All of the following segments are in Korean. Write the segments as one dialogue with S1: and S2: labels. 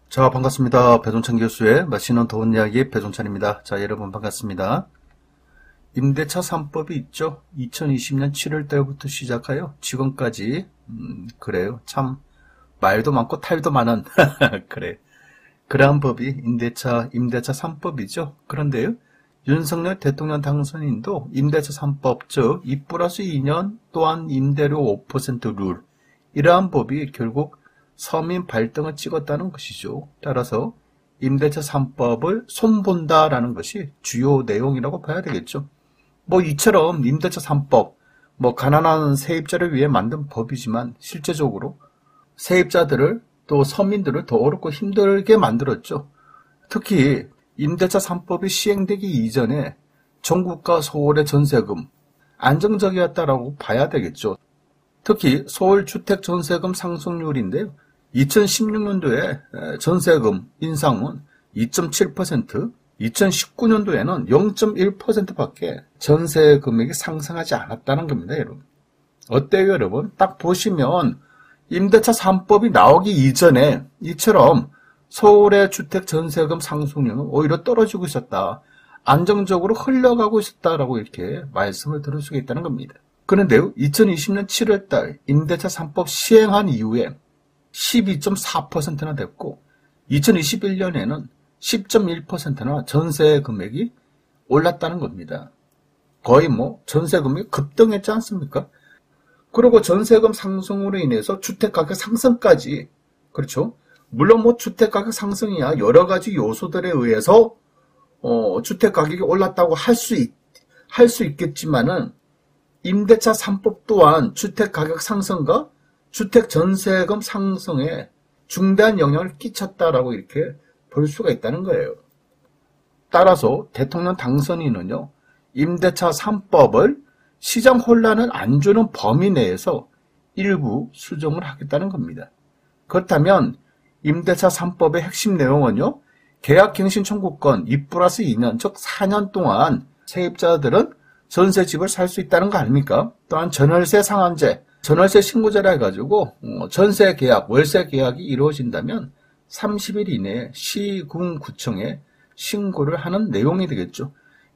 S1: 자, 반갑습니다. 배종찬 교수의 맛있는 좋은 이야기 배종찬입니다. 자, 여러분 반갑습니다. 임대차 3법이 있죠. 2020년 7월 달부터 시작하여 지금까지 그래요. 참 말도 많고 탈도 많은 그래. 그러한 법이 임대차 3법이죠. 그런데요. 윤석열 대통령 당선인도 임대차 3법, 즉 2+2년 또한 임대료 5% 룰, 이러한 법이 결국 서민 발등을 찍었다는 것이죠. 따라서 임대차 3법을 손본다라는 것이 주요 내용이라고 봐야 되겠죠. 이처럼 임대차 3법, 가난한 세입자를 위해 만든 법이지만 실제적으로 세입자들을 또 서민들을 더 어렵고 힘들게 만들었죠. 특히 임대차 3법이 시행되기 이전에 전국과 서울의 전세금 안정적이었다라고 봐야 되겠죠. 특히 서울 주택 전세금 상승률인데요. 2016년도에 전세금 인상은 2.7%, 2019년도에는 0.1%밖에 전세 금액이 상승하지 않았다는 겁니다, 여러분. 어때요, 여러분? 딱 보시면 임대차 3법이 나오기 이전에 이처럼 서울의 주택 전세금 상승률은 오히려 떨어지고 있었다. 안정적으로 흘러가고 있었다라고 이렇게 말씀을 들을 수가 있다는 겁니다. 그런데요, 2020년 7월달 임대차 3법 시행한 이후에 12.4%나 됐고 2021년에는 10.1%나 전세 금액이 올랐다는 겁니다. 거의 전세 금액이 급등했지 않습니까? 그리고 전세금 상승으로 인해서 주택가격 상승까지, 그렇죠? 물론 주택가격 상승이야 여러 가지 요소들에 의해서 주택가격이 올랐다고 할 수 있겠지만은 임대차 3법 또한 주택가격 상승과 주택 전세금 상승에 중대한 영향을 끼쳤다라고 이렇게 볼 수가 있다는 거예요. 따라서 대통령 당선인은요, 임대차 3법을 시장 혼란을 안 주는 범위 내에서 일부 수정을 하겠다는 겁니다. 그렇다면 임대차 3법의 핵심 내용은요, 계약갱신 청구권 2+2년, 즉 4년 동안 세입자들은 전세집을 살 수 있다는 거 아닙니까? 또한 전월세 상한제, 전월세 신고제라 해가지고 전세 계약, 월세 계약이 이루어진다면 30일 이내에 시군구청에 신고를 하는 내용이 되겠죠.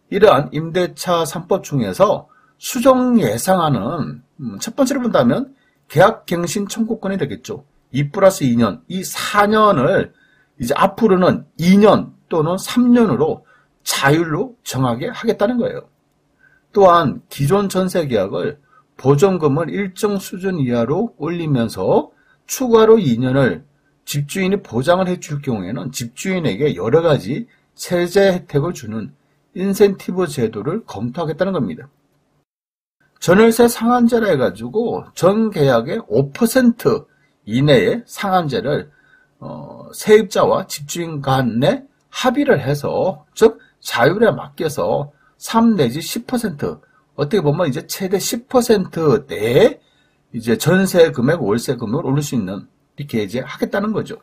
S1: 이러한 임대차 3법 중에서 수정 예상하는 첫 번째로 본다면 계약갱신 청구권이 되겠죠. 2+2년, 이 4년을 이제 앞으로는 2년 또는 3년으로 자율로 정하게 하겠다는 거예요. 또한 기존 전세 계약을 보증금을 일정 수준 이하로 올리면서 추가로 2년을 집주인이 보장을 해줄 경우에는 집주인에게 여러 가지 세제 혜택을 주는 인센티브 제도를 검토하겠다는 겁니다. 전월세 상한제라 해가지고 전 계약의 5% 이내의 상한제를 세입자와 집주인 간에 합의를 해서, 즉 자율에 맡겨서 3 내지 10%, 어떻게 보면 이제 최대 10% 내에 이제 전세 금액, 월세 금액을 올릴 수 있는, 이렇게 이제 하겠다는 거죠.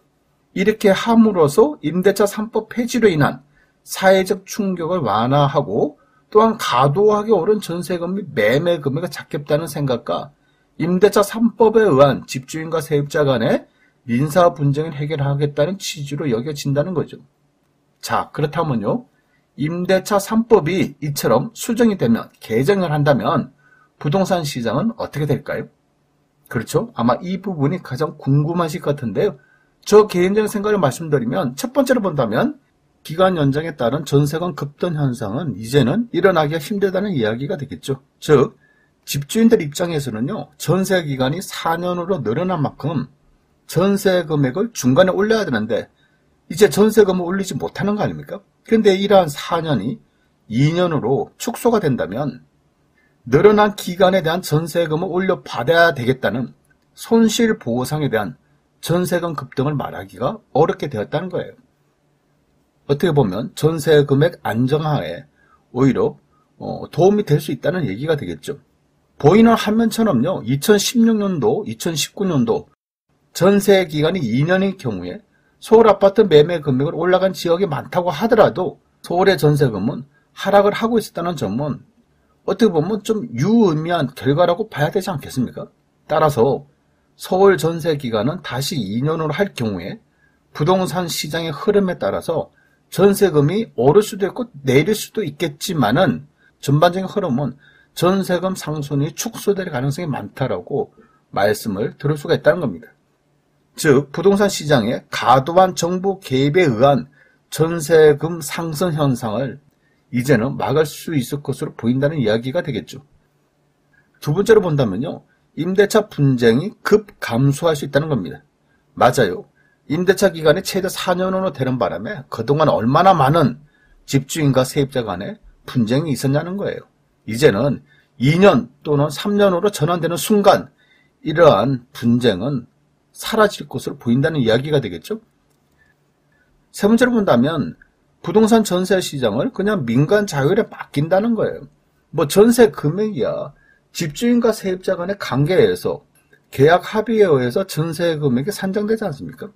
S1: 이렇게 함으로써 임대차 3법 폐지로 인한 사회적 충격을 완화하고 또한 과도하게 오른 전세금 및 매매 금액을 잡겠다는 생각과 임대차 3법에 의한 집주인과 세입자 간의 민사 분쟁을 해결하겠다는 취지로 여겨진다는 거죠. 자, 그렇다면요, 임대차 3법이 이처럼 수정이 되면, 개정을 한다면 부동산 시장은 어떻게 될까요? 그렇죠? 아마 이 부분이 가장 궁금하실 것 같은데요. 저 개인적인 생각을 말씀드리면, 첫 번째로 본다면 기간 연장에 따른 전세금 급등 현상은 이제는 일어나기가 힘들다는 이야기가 되겠죠. 즉 집주인들 입장에서는요, 전세 기간이 4년으로 늘어난 만큼 전세 금액을 중간에 올려야 되는데 이제 전세금을 올리지 못하는 거 아닙니까? 그런데 이러한 4년이 2년으로 축소가 된다면 늘어난 기간에 대한 전세금을 올려받아야 되겠다는 손실보상에 대한 전세금 급등을 말하기가 어렵게 되었다는 거예요. 어떻게 보면 전세금액 안정화에 오히려 도움이 될 수 있다는 얘기가 되겠죠. 보이는 화면처럼요, 2016년도, 2019년도 전세 기간이 2년인 경우에 서울 아파트 매매 금액을 올라간 지역이 많다고 하더라도 서울의 전세금은 하락을 하고 있었다는 점은 어떻게 보면 좀 유의미한 결과라고 봐야 되지 않겠습니까? 따라서 서울 전세 기간은 다시 2년으로 할 경우에 부동산 시장의 흐름에 따라서 전세금이 오를 수도 있고 내릴 수도 있겠지만은 전반적인 흐름은 전세금 상승이 축소될 가능성이 많다라고 말씀을 들을 수가 있다는 겁니다. 즉 부동산 시장의 과도한 정부 개입에 의한 전세금 상승 현상을 이제는 막을 수 있을 것으로 보인다는 이야기가 되겠죠. 두 번째로 본다면요. 임대차 분쟁이 급 감소할 수 있다는 겁니다. 맞아요. 임대차 기간이 최대 4년으로 되는 바람에 그동안 얼마나 많은 집주인과 세입자 간에 분쟁이 있었냐는 거예요. 이제는 2년 또는 3년으로 전환되는 순간 이러한 분쟁은 사라질 것으로 보인다는 이야기가 되겠죠. 세 번째로 본다면 부동산 전세 시장을 그냥 민간 자율에 맡긴다는 거예요. 뭐 전세 금액이야 집주인과 세입자 간의 관계에서 계약 합의에 의해서 전세 금액이 산정되지 않습니까?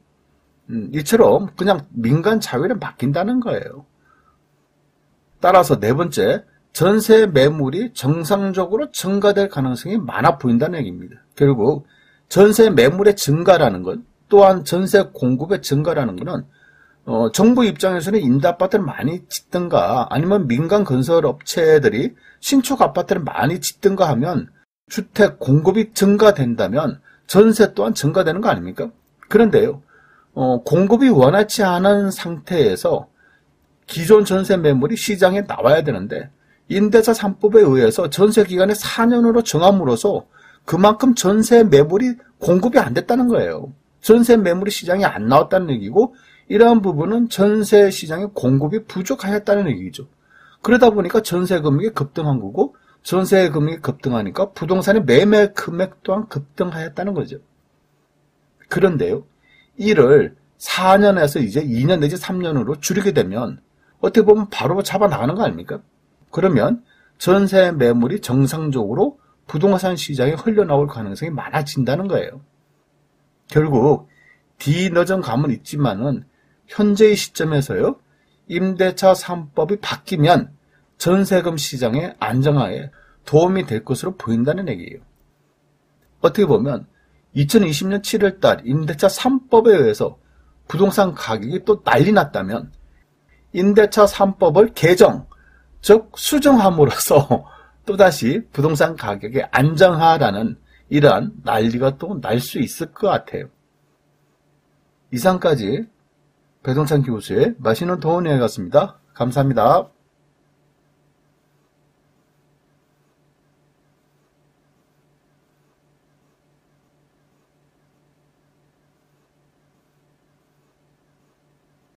S1: 이처럼 그냥 민간 자율에 맡긴다는 거예요. 따라서 네 번째, 전세 매물이 정상적으로 증가될 가능성이 많아 보인다는 얘기입니다. 결국 전세 매물의 증가라는 것, 또한 전세 공급의 증가라는 것은 정부 입장에서는 임대아파트를 많이 짓든가 아니면 민간 건설업체들이 신축 아파트를 많이 짓든가 하면 주택 공급이 증가된다면 전세 또한 증가되는 거 아닙니까? 그런데요, 공급이 원활치 않은 상태에서 기존 전세 매물이 시장에 나와야 되는데 임대차 3법에 의해서 전세 기간을 4년으로 정함으로써 그만큼 전세 매물이 공급이 안 됐다는 거예요. 전세 매물이 시장에 안 나왔다는 얘기고 이러한 부분은 전세 시장의 공급이 부족하였다는 얘기죠. 그러다 보니까 전세 금액이 급등한 거고 전세 금액이 급등하니까 부동산의 매매 금액 또한 급등하였다는 거죠. 그런데요. 이를 4년에서 이제 2년 내지 3년으로 줄이게 되면 어떻게 보면 바로 잡아 나가는 거 아닙니까? 그러면 전세 매물이 정상적으로 부동산 시장에 흘러나올 가능성이 많아진다는 거예요. 결국 뒤늦은 감은 있지만은 현재의 시점에서요. 임대차 3법이 바뀌면 전세금 시장의 안정화에 도움이 될 것으로 보인다는 얘기예요. 어떻게 보면 2020년 7월달 임대차 3법에 의해서 부동산 가격이 또 난리 났다면 임대차 3법을 개정, 즉 수정함으로써 또다시 부동산 가격의 안정화라는 이러한 난리가 또 날 수 있을 것 같아요. 이상까지 배동찬 교수의 맛있는 도움 이야기였습니다. 감사합니다.